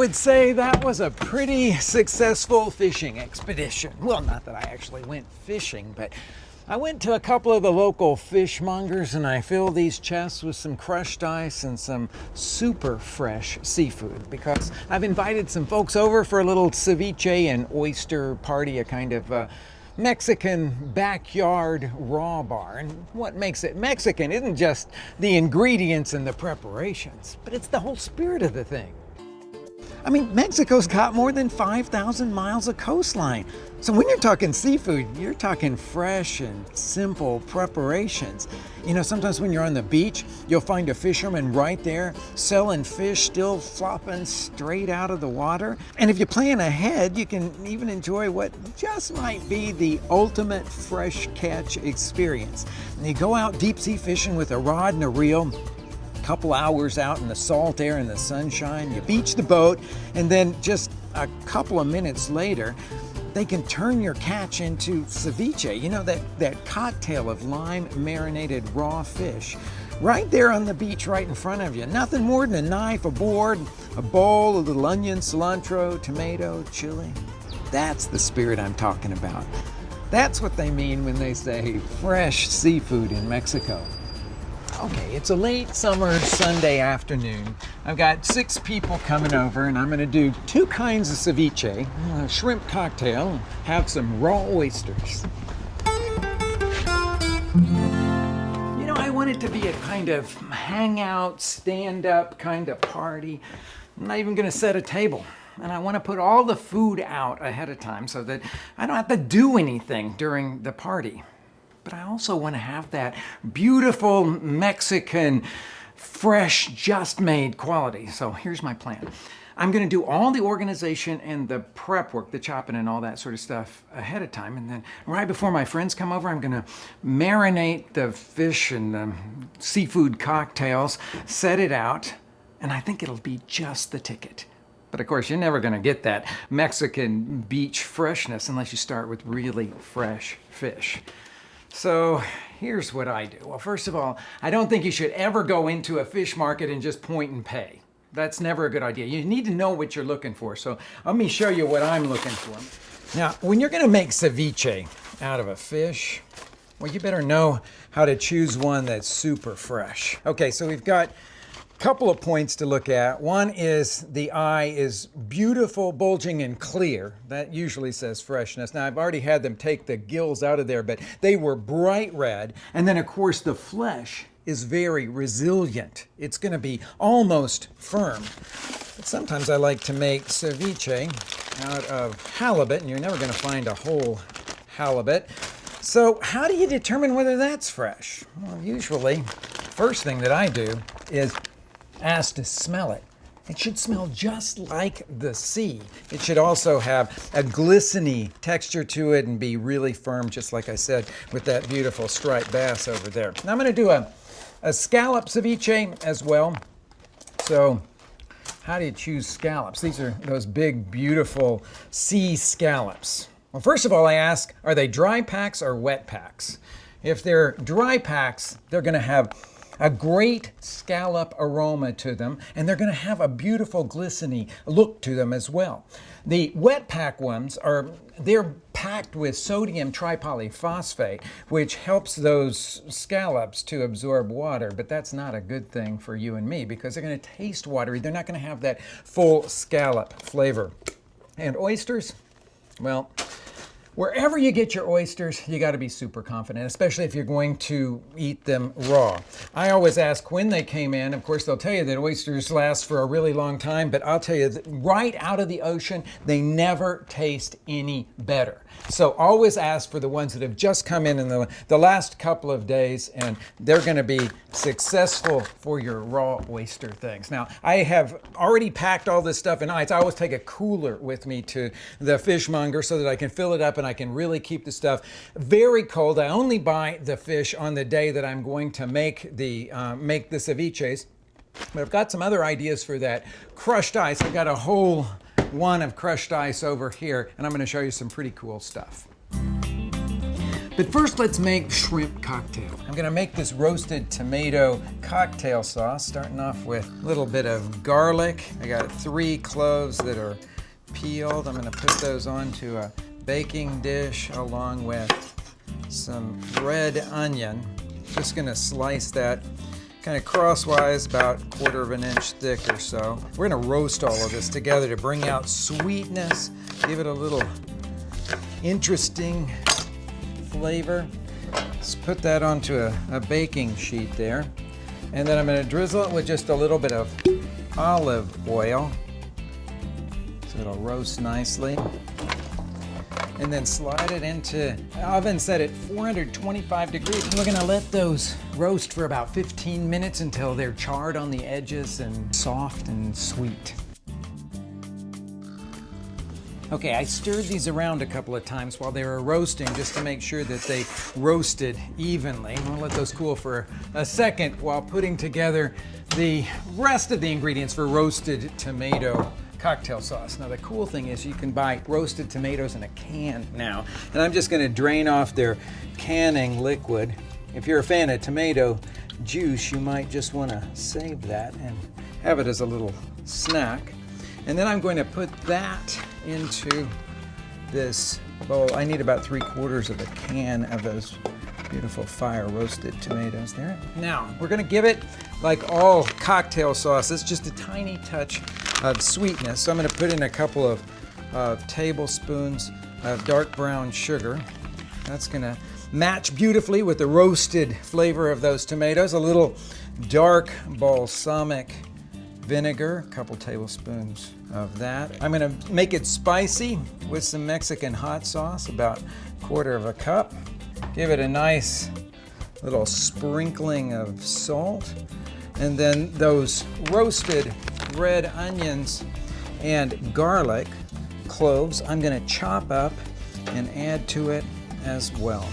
would say that was a pretty successful fishing expedition. Well, not that I actually went fishing, but I went to a couple of the local fishmongers and I filled these chests with some crushed ice and some super fresh seafood because I've invited some folks over for a little ceviche and oyster party, a kind of Mexican backyard raw bar. And what makes it Mexican isn't just the ingredients and the preparations, but it's the whole spirit of the thing. I mean, Mexico's got more than 5,000 miles of coastline. So when you're talking seafood, you're talking fresh and simple preparations. You know, sometimes when you're on the beach, you'll find a fisherman right there selling fish still flopping straight out of the water. And if you plan ahead, you can even enjoy what just might be the ultimate fresh catch experience. And you go out deep sea fishing with a rod and a reel, couple hours out in the salt air and the sunshine, you beach the boat, and then just a couple of minutes later, they can turn your catch into ceviche, you know, that cocktail of lime marinated raw fish, right there on the beach right in front of you. Nothing more than a knife, a board, a bowl, a little onion, cilantro, tomato, chili. That's the spirit I'm talking about. That's what they mean when they say fresh seafood in Mexico. Okay, it's a late summer Sunday afternoon. I've got 6 people coming over and I'm gonna do 2 kinds of ceviche, a shrimp cocktail, and have some raw oysters. You know, I want it to be a kind of hangout, stand-up kind of party. I'm not even gonna set a table. And I want to put all the food out ahead of time so that I don't have to do anything during the party. But I also want to have that beautiful Mexican, fresh, just made quality. So here's my plan. I'm going to do all the organization and the prep work, the chopping and all that sort of stuff ahead of time. And then right before my friends come over, I'm going to marinate the fish and the seafood cocktails, set it out, and I think it'll be just the ticket. But of course, you're never going to get that Mexican beach freshness unless you start with really fresh fish. So here's what I do. Well, first of all, I don't think you should ever go into a fish market and just point and pay. That's never a good idea. You need to know what you're looking for. So let me show you what I'm looking for. Now, when you're going to make ceviche out of a fish, well, you better know how to choose one that's super fresh. Okay, so we've got couple of points to look at. One is the eye is beautiful, bulging, and clear. That usually says freshness. Now, I've already had them take the gills out of there, but they were bright red. And then, of course, the flesh is very resilient. It's going to be almost firm. But sometimes I like to make ceviche out of halibut, and you're never going to find a whole halibut. So how do you determine whether that's fresh? Well, usually, first thing that I do is ask to smell it. It should smell just like the sea. It should also have a glistening texture to it and be really firm, just like I said, with that beautiful striped bass over there. Now I'm going to do a scallop ceviche as well. So how do you choose scallops? These are those big, beautiful sea scallops. Well, first of all, I ask, are they dry packs or wet packs? If they're dry packs, they're going to have a great scallop aroma to them, and they're going to have a beautiful glistening look to them as well. The wet pack ones they're packed with sodium tripolyphosphate, which helps those scallops to absorb water, but that's not a good thing for you and me because they're going to taste watery. They're not going to have that full scallop flavor. And oysters, well, wherever you get your oysters, you got to be super confident, especially if you're going to eat them raw. I always ask when they came in. Of course, they'll tell you that oysters last for a really long time, but I'll tell you that right out of the ocean, they never taste any better. So always ask for the ones that have just come in the last couple of days, and they're going to be successful for your raw oyster things. Now, I have already packed all this stuff in ice. I always take a cooler with me to the fishmonger so that I can fill it up and I can really keep the stuff very cold. I only buy the fish on the day that I'm going to make the ceviches. But I've got some other ideas for that crushed ice. I've got a whole one of crushed ice over here, and I'm going to show you some pretty cool stuff. But first, let's make shrimp cocktail. I'm gonna make this roasted tomato cocktail sauce, starting off with a little bit of garlic. I got 3 cloves that are peeled. I'm gonna put those onto a baking dish along with some red onion. Just gonna slice that kind of crosswise, about 1/4 inch thick or so. We're gonna roast all of this together to bring out sweetness, give it a little interesting flavor. Let's put that onto a baking sheet there. And then I'm gonna drizzle it with just a little bit of olive oil so it'll roast nicely. And then slide it into oven set at 425 degrees. We're gonna let those roast for about 15 minutes until they're charred on the edges and soft and sweet. Okay, I stirred these around a couple of times while they were roasting just to make sure that they roasted evenly. I'll let those cool for a second while putting together the rest of the ingredients for roasted tomato cocktail sauce. Now the cool thing is you can buy roasted tomatoes in a can now, and I'm just gonna drain off their canning liquid. If you're a fan of tomato juice, you might just wanna save that and have it as a little snack. And then I'm going to put that into this bowl. I need about 3/4 of a can of those beautiful fire roasted tomatoes there. Now, we're gonna give it, like all cocktail sauces, just a tiny touch of sweetness. So I'm gonna put in a couple of tablespoons of dark brown sugar. That's gonna match beautifully with the roasted flavor of those tomatoes. A little dark balsamic vinegar, a couple tablespoons of that. I'm gonna make it spicy with some Mexican hot sauce, about 1/4 cup. Give it a nice little sprinkling of salt. And then those roasted red onions and garlic cloves, I'm gonna chop up and add to it as well.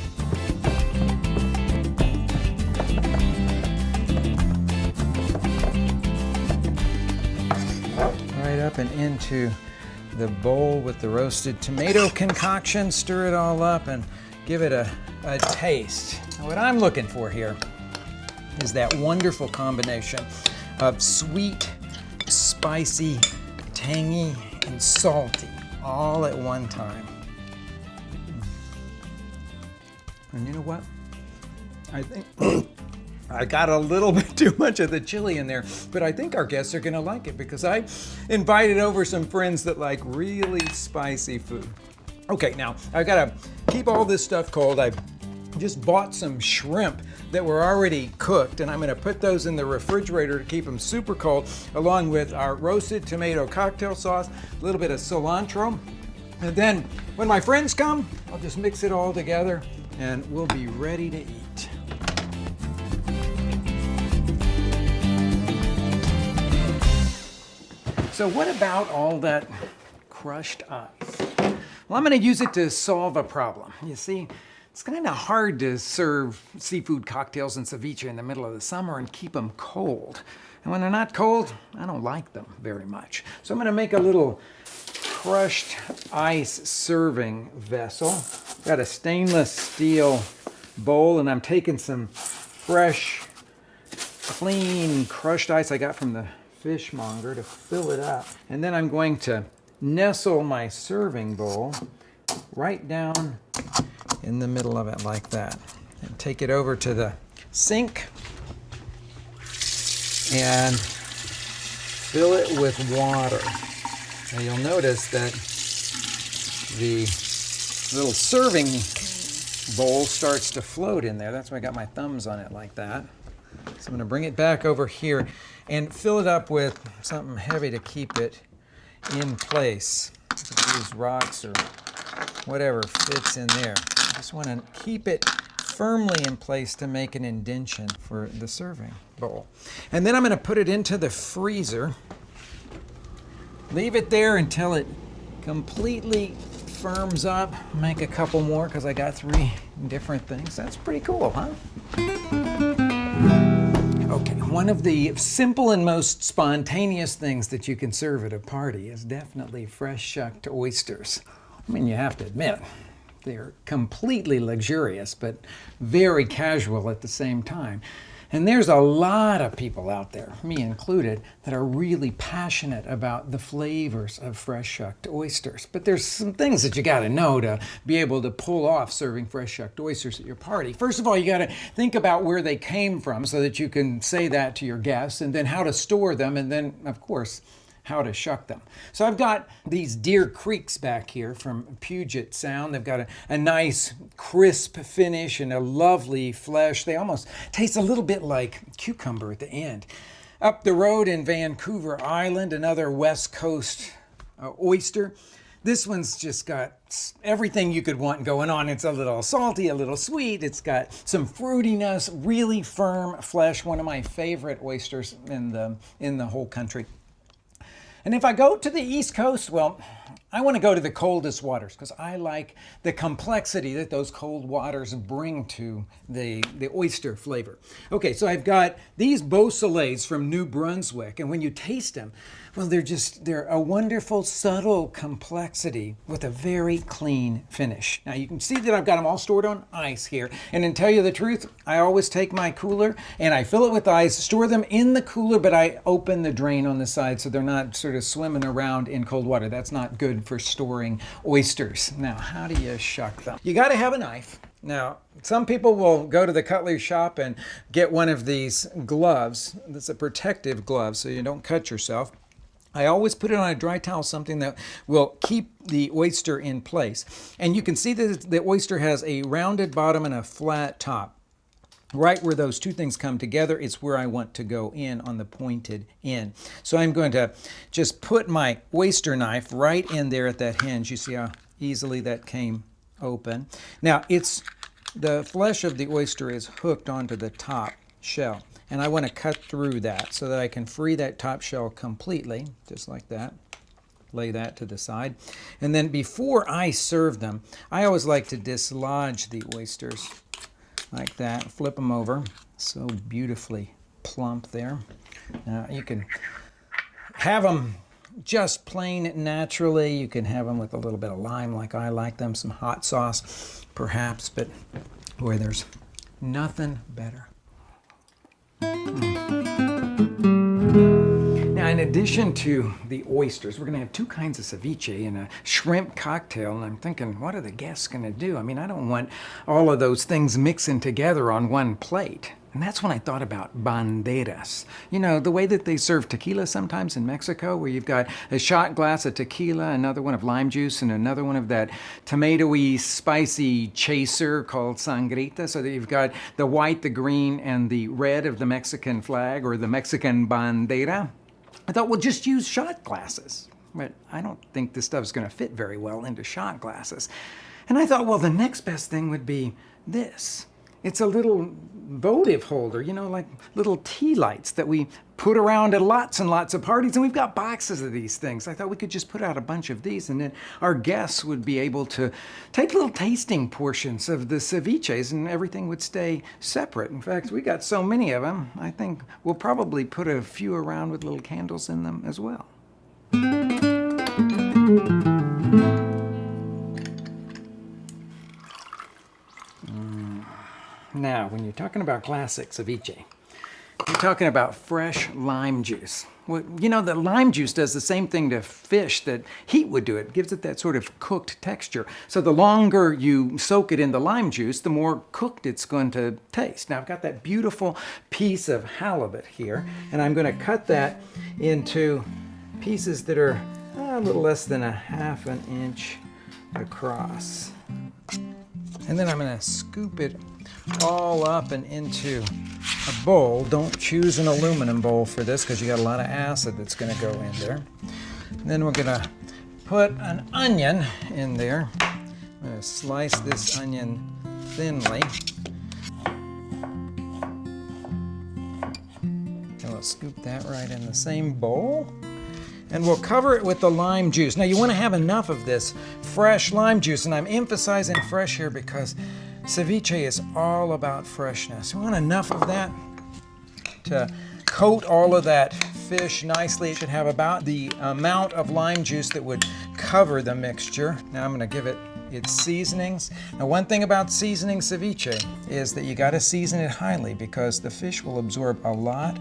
Right up and into the bowl with the roasted tomato concoction. Stir it all up and give it a taste. Now, what I'm looking for here is that wonderful combination of sweet, spicy, tangy, and salty all at one time. And you know what? I think I got a little bit too much of the chili in there, but I think our guests are gonna like it because I invited over some friends that like really spicy food. Okay, now I gotta keep all this stuff cold. I just bought some shrimp that were already cooked, and I'm gonna put those in the refrigerator to keep them super cold, along with our roasted tomato cocktail sauce, a little bit of cilantro. And then when my friends come, I'll just mix it all together and we'll be ready to eat. So what about all that crushed ice? Well, I'm gonna use it to solve a problem. You see, it's kind of hard to serve seafood cocktails and ceviche in the middle of the summer and keep them cold. And when they're not cold, I don't like them very much. So I'm gonna make a little crushed ice serving vessel. Got a stainless steel bowl, and I'm taking some fresh, clean crushed ice I got from the fishmonger to fill it up. And then I'm going to nestle my serving bowl right down in the middle of it like that. And take it over to the sink and fill it with water. Now you'll notice that the little serving bowl starts to float in there. That's why I got my thumbs on it like that. So I'm gonna bring it back over here and fill it up with something heavy to keep it in place. Use rocks or whatever fits in there. I just want to keep it firmly in place to make an indention for the serving bowl. And then I'm going to put it into the freezer. Leave it there until it completely firms up. Make a couple more because I got 3 different things. That's pretty cool, huh? Okay, one of the simple and most spontaneous things that you can serve at a party is definitely fresh shucked oysters. I mean, you have to admit, They're completely luxurious, but very casual at the same time. And there's a lot of people out there, me included, that are really passionate about the flavors of fresh shucked oysters. But there's some things that you got to know to be able to pull off serving fresh shucked oysters at your party. First of all, you got to think about where they came from so that you can say that to your guests, and then how to store them, and then, of course, how to shuck them. So I've got these Deer Creeks back here from Puget Sound. They've got a nice crisp finish and a lovely flesh. They almost taste a little bit like cucumber at the end. Up the road in Vancouver Island, another West Coast oyster. This one's just got everything you could want going on. It's a little salty, a little sweet. It's got some fruitiness, really firm flesh. One of my favorite oysters in the whole country. And if I go to the East Coast, well, I want to go to the coldest waters because I like the complexity that those cold waters bring to the oyster flavor. Okay, so I've got these Beausoleils from New Brunswick, and when you taste them, well, they're a wonderful, subtle complexity with a very clean finish. Now, you can see that I've got them all stored on ice here. And to tell you the truth, I always take my cooler and I fill it with ice, store them in the cooler, but I open the drain on the side so they're not sort of swimming around in cold water. That's not good for storing oysters. Now, how do you shuck them? You got to have a knife. Now, some people will go to the cutlery shop and get one of these gloves. That's a protective glove so you don't cut yourself. I always put it on a dry towel, something that will keep the oyster in place. And you can see that the oyster has a rounded bottom and a flat top. Right where those two things come together, it's where I want to go in on the pointed end. So I'm going to just put my oyster knife right in there at that hinge. You see how easily that came open. Now, the flesh of the oyster is hooked onto the top shell. And I want to cut through that so that I can free that top shell completely, just like that. Lay that to the side. And then before I serve them, I always like to dislodge the oysters like that. Flip them over. So beautifully plump there. Now you can have them just plain naturally. You can have them with a little bit of lime like I like them. Some hot sauce perhaps, but boy, there's nothing better. Now, in addition to the oysters, we're going to have two kinds of ceviche and a shrimp cocktail. And I'm thinking, what are the guests going to do? I mean, I don't want all of those things mixing together on one plate. And that's when I thought about banderas. You know, the way that they serve tequila sometimes in Mexico, where you've got a shot glass of tequila, another one of lime juice, and another one of that tomatoey, spicy chaser called sangrita. So that you've got the white, the green, and the red of the Mexican flag, or the Mexican bandera. I thought, well, just use shot glasses. But I don't think this stuff's going to fit very well into shot glasses. And I thought, well, the next best thing would be this. It's a little votive holder, you know, like little tea lights that we put around at lots and lots of parties, and we've got boxes of these things. I thought we could just put out a bunch of these, and then our guests would be able to take little tasting portions of the ceviches, and everything would stay separate. In fact, we got so many of them, I think we'll probably put a few around with little candles in them as well. Now, when you're talking about classic ceviche, you're talking about fresh lime juice. Well, you know, the lime juice does the same thing to fish that heat would do. It gives it that sort of cooked texture. So the longer you soak it in the lime juice, the more cooked it's going to taste. Now, I've got that beautiful piece of halibut here, and I'm going to cut that into pieces that are a little less than 1/2 inch across. And then I'm going to scoop it all up and into a bowl. Don't choose an aluminum bowl for this because you got a lot of acid that's going to go in there. And then we're going to put an onion in there. I'm going to slice this onion thinly. And we'll scoop that right in the same bowl. And we'll cover it with the lime juice. Now you want to have enough of this fresh lime juice, and I'm emphasizing fresh here because ceviche is all about freshness. We want enough of that to coat all of that fish nicely. It should have about the amount of lime juice that would cover the mixture. Now I'm gonna give it its seasonings. Now one thing about seasoning ceviche is that you gotta season it highly because the fish will absorb a lot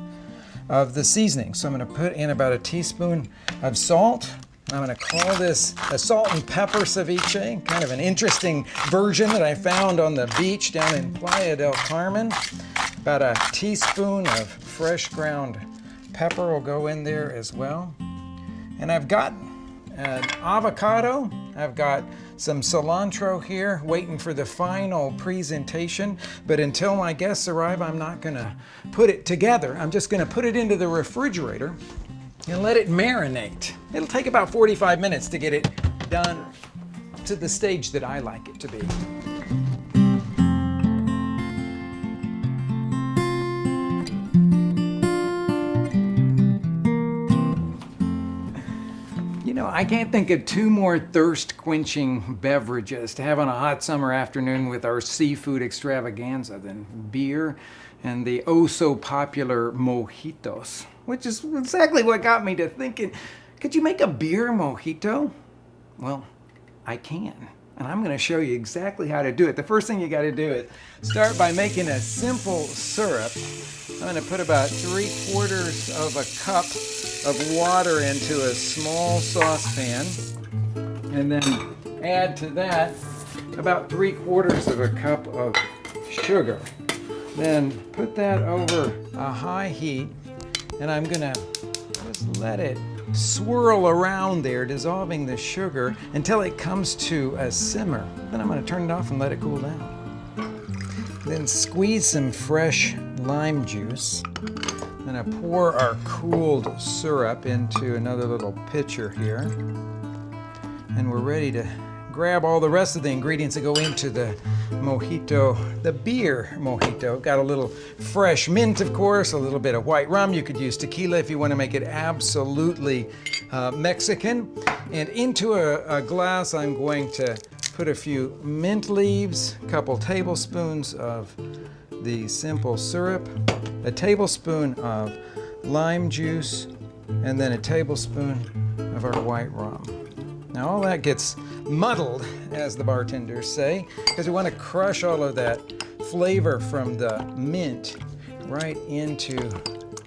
of the seasoning. So I'm gonna put in about a teaspoon of salt. I'm gonna call this a salt and pepper ceviche, kind of an interesting version that I found on the beach down in Playa del Carmen. About a teaspoon of fresh ground pepper will go in there as well. And I've got an avocado. I've got some cilantro here, waiting for the final presentation. But until my guests arrive, I'm not gonna put it together. I'm just gonna put it into the refrigerator and let it marinate. It'll take about 45 minutes to get it done to the stage that I like it to be. You know, I can't think of two more thirst-quenching beverages to have on a hot summer afternoon with our seafood extravaganza than beer and the oh-so-popular mojitos, which is exactly what got me to thinking, could you make a beer mojito? Well, I can, and I'm going to show you exactly how to do it. The first thing you got to do is start by making a simple syrup. I'm going to put about 3/4 of a cup of water into a small saucepan, and then add to that about 3/4 of a cup of sugar. Then put that over a high heat, and I'm gonna just let it swirl around there, dissolving the sugar until it comes to a simmer. Then I'm gonna turn it off and let it cool down. Then squeeze some fresh lime juice. Then I pour our cooled syrup into another little pitcher here. And we're ready to grab all the rest of the ingredients that go into the mojito, the beer mojito. Got a little fresh mint, of course, a little bit of white rum. You could use tequila if you want to make it absolutely Mexican. And into a glass, I'm going to put a few mint leaves, a couple tablespoons of the simple syrup, a tablespoon of lime juice, and then a tablespoon of our white rum. Now all that gets muddled, as the bartenders say, because we want to crush all of that flavor from the mint right into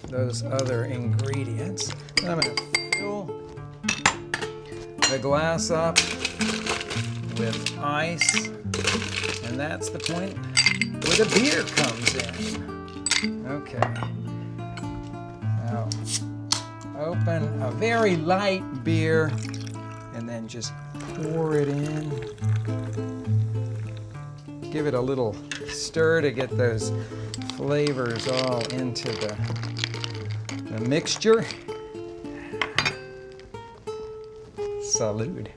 those other ingredients. Then I'm going to fill the glass up with ice, and that's the point where the beer comes in. Okay. Now, open a very light beer and then just pour it in. Give it a little stir to get those flavors all into the mixture. Salud.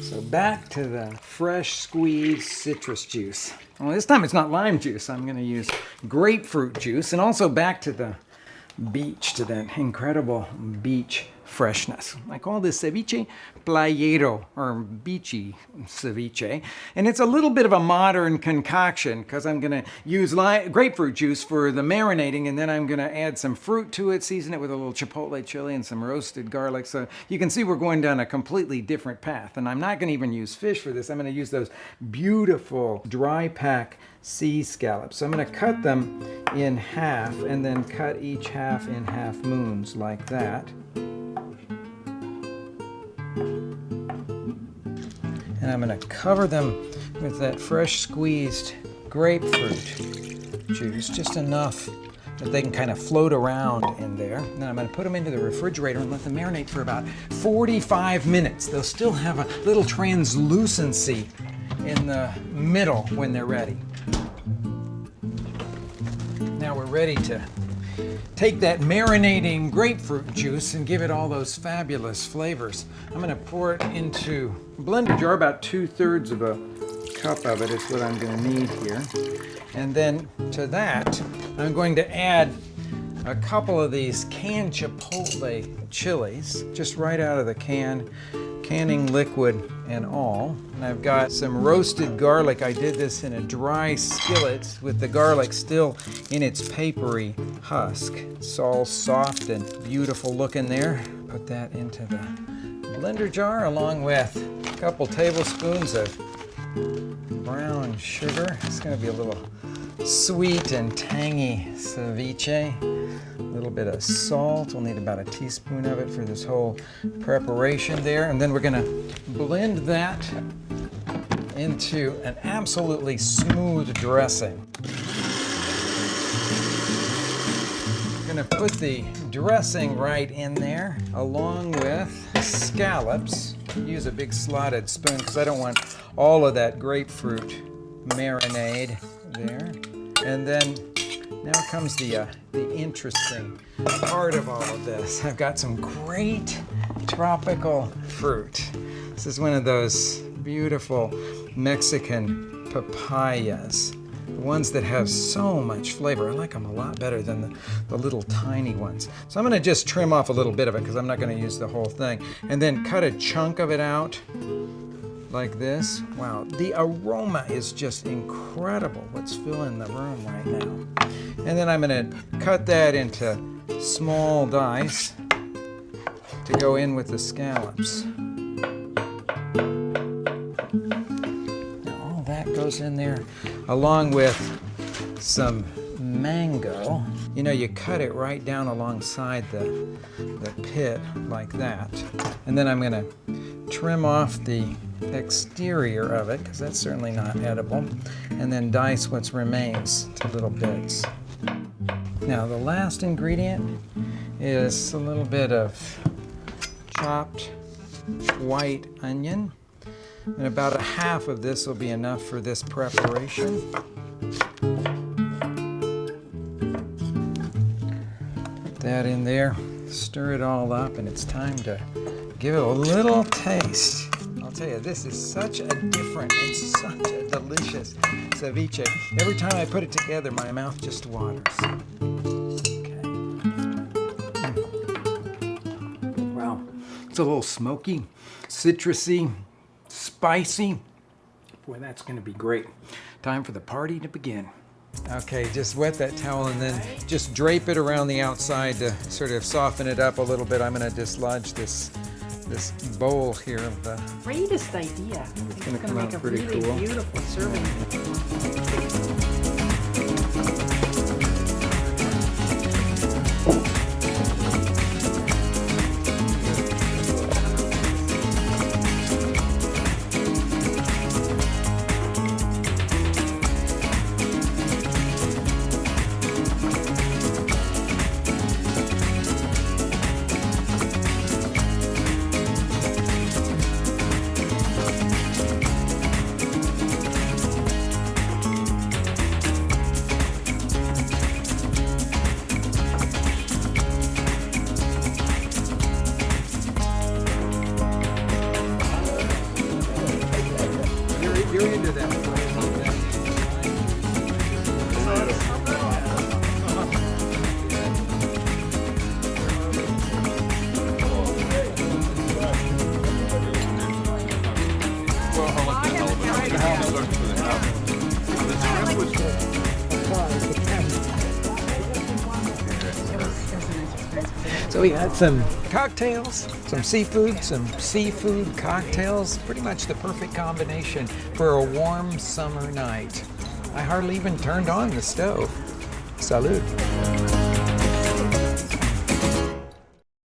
So back to the fresh squeezed citrus juice. Well, this time it's not lime juice. I'm going to use grapefruit juice. And also back to the beach, to that incredible beach freshness. I call this ceviche playero, or beachy ceviche. And it's a little bit of a modern concoction because I'm going to use grapefruit juice for the marinating, and then I'm going to add some fruit to it, season it with a little chipotle chili and some roasted garlic. So you can see we're going down a completely different path. And I'm not going to even use fish for this. I'm going to use those beautiful dry pack sea scallops. So I'm going to cut them in half and then cut each half in half moons like that. And I'm going to cover them with that fresh squeezed grapefruit juice, just enough that they can kind of float around in there. And then I'm going to put them into the refrigerator and let them marinate for about 45 minutes. They'll still have a little translucency in the middle when they're ready. Now we're ready to take that marinating grapefruit juice and give it all those fabulous flavors. I'm going to pour it into a blender jar. About 2/3 of a cup of it is what I'm going to need here. And then to that, I'm going to add a couple of these canned chipotle chilies, just right out of the can, canning liquid and all. And I've got some roasted garlic. I did this in a dry skillet with the garlic still in its papery husk. It's all soft and beautiful looking there. Put that into the blender jar along with a couple tablespoons of brown sugar. It's going to be a little sweet and tangy ceviche. A little bit of salt. We'll need about a teaspoon of it for this whole preparation there. And then we're going to blend that into an absolutely smooth dressing. I'm going to put the dressing right in there along with scallops. Use a big slotted spoon because I don't want all of that grapefruit marinade there. And then now comes the interesting part of all of this. I've got some great tropical fruit. This is one of those beautiful Mexican papayas. The ones that have so much flavor. I like them a lot better than the little tiny ones. So I'm going to just trim off a little bit of it because I'm not going to use the whole thing. And then cut a chunk of it out like this. Wow, the aroma is just incredible. What's filling the room right now. And then I'm going to cut that into small dice to go in with the scallops. Now all that goes in there along with some mango. You know, you cut it right down alongside the pit like that. And then I'm going to trim off the exterior of it because that's certainly not edible. And then dice what remains to little bits. Now the last ingredient is a little bit of chopped white onion. And about a half of this will be enough for this preparation. Put that in there, stir it all up, and it's time to give it a little taste. I'll tell you, this is such a different and such a delicious ceviche. Every time I put it together, my mouth just waters. Okay. Wow, it's a little smoky, citrusy, spicy. Boy, that's going to be great. Time for the party to begin. Okay, just wet that towel and then just drape it around the outside to sort of soften it up a little bit. I'm going to dislodge this bowl here of the... Greatest idea. It's going to come make out pretty really cool. Beautiful serving. You're into that. So we had some cocktails, some seafood cocktails, pretty much the perfect combination for a warm summer night. I hardly even turned on the stove. Salud.